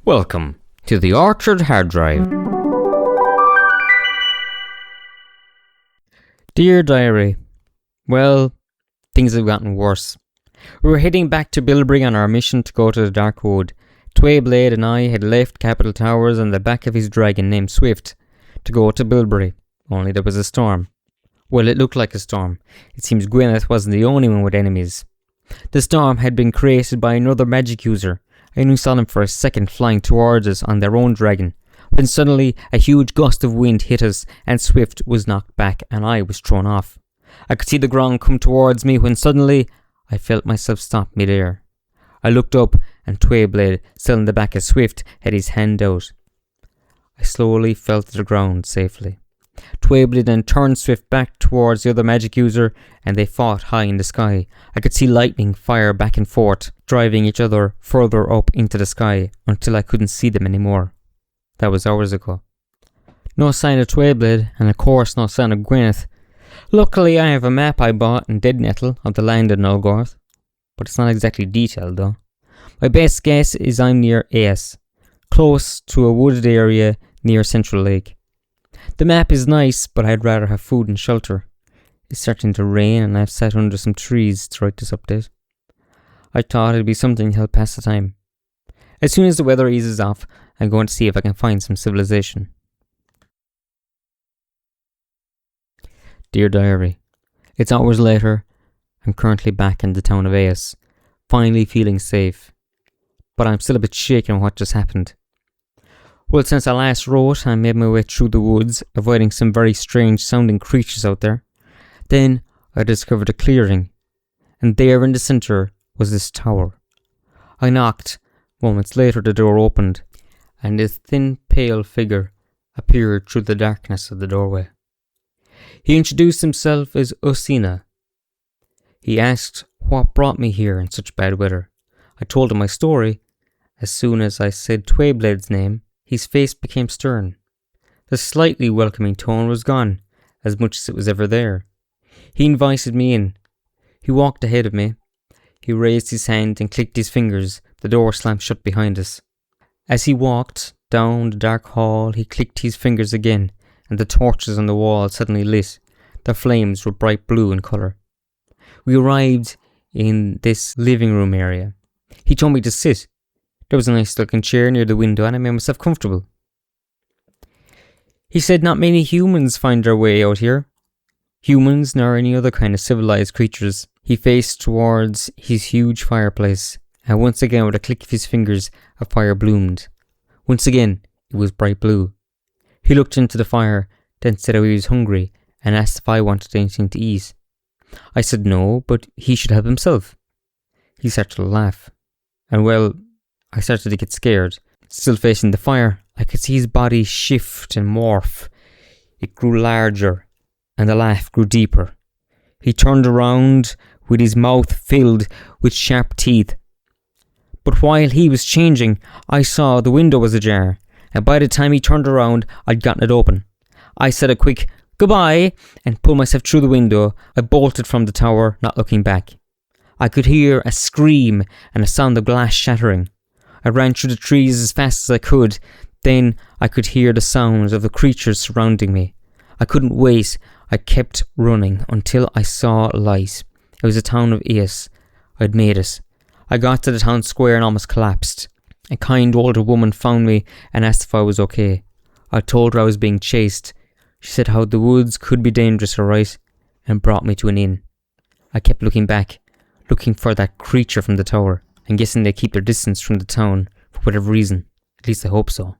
Welcome to the Orchard Hard Drive. Dear Diary, well, things have gotten worse. We were heading back to Bilberry on our mission to go to the Dark Wood. Twayblade and I had left Capital Towers on the back of his dragon named Swift to go to Bilberry, only there was a storm. Well, it looked like a storm. It seems Gwyneth wasn't the only one with enemies. The storm had been created by another magic user. I only saw them for a second flying towards us on their own dragon, when suddenly a huge gust of wind hit us and Swift was knocked back and I was thrown off. I could see the ground come towards me when suddenly I felt myself stop mid-air. I looked up and Twayblade, still in the back of Swift, had his hand out. I slowly fell to the ground safely. Twayblade then turned Swift back towards the other magic user and they fought high in the sky. I could see lightning fire back and forth, driving each other further up into the sky until I couldn't see them anymore. That was hours ago. No sign of Twayblade and of course no sign of Gwyneth. Luckily I have a map I bought in Dead Nettle of the land of Nullgorth, but it's not exactly detailed though. My best guess is I'm near Ace, close to a wooded area near Central Lake. The map is nice, but I'd rather have food and shelter. It's starting to rain and I've sat under some trees to write this update. I thought it'd be something to help pass the time. As soon as the weather eases off, I'm going to see if I can find some civilization. Dear Diary, it's hours later. I'm currently back in the town of Ace, finally feeling safe. But I'm still a bit shaken on what just happened. Well, since I last wrote, I made my way through the woods, avoiding some very strange sounding creatures out there. Then I discovered a clearing, and there in the centre was this tower. I knocked. Moments later the door opened, and a thin pale figure appeared through the darkness of the doorway. He introduced himself as Osina. He asked what brought me here in such bad weather. I told him my story. As soon as I said Twayblade's name, his face became stern. The slightly welcoming tone was gone, as much as it was ever there. He invited me in. He walked ahead of me. He raised his hand and clicked his fingers. The door slammed shut behind us. As he walked down the dark hall, he clicked his fingers again, and the torches on the wall suddenly lit. The flames were bright blue in colour. We arrived in this living room area. He told me to sit. There was a nice looking chair near the window and I made myself comfortable. He said not many humans find their way out here. Humans nor any other kind of civilized creatures. He faced towards his huge fireplace, and once again with a click of his fingers a fire bloomed. Once again it was bright blue. He looked into the fire, then said how he was hungry and asked if I wanted anything to eat. I said no, but he should help himself. He started to laugh, and well, I started to get scared. Still facing the fire, I could see his body shift and morph. It grew larger, and the laugh grew deeper. He turned around with his mouth filled with sharp teeth. But while he was changing, I saw the window was ajar, and by the time he turned around, I'd gotten it open. I said a quick goodbye and pulled myself through the window. I bolted from the tower, not looking back. I could hear a scream and a sound of glass shattering. I ran through the trees as fast as I could. Then I could hear the sounds of the creatures surrounding me. I couldn't wait. I kept running until I saw light. It was the town of Ace. I'd made it. I got to the town square and almost collapsed. A kind older woman found me and asked if I was okay. I told her I was being chased. She said how the woods could be dangerous, alright, and brought me to an inn. I kept looking back, looking for that creature from the tower. I'm guessing they keep their distance from the town for whatever reason. At least I hope so.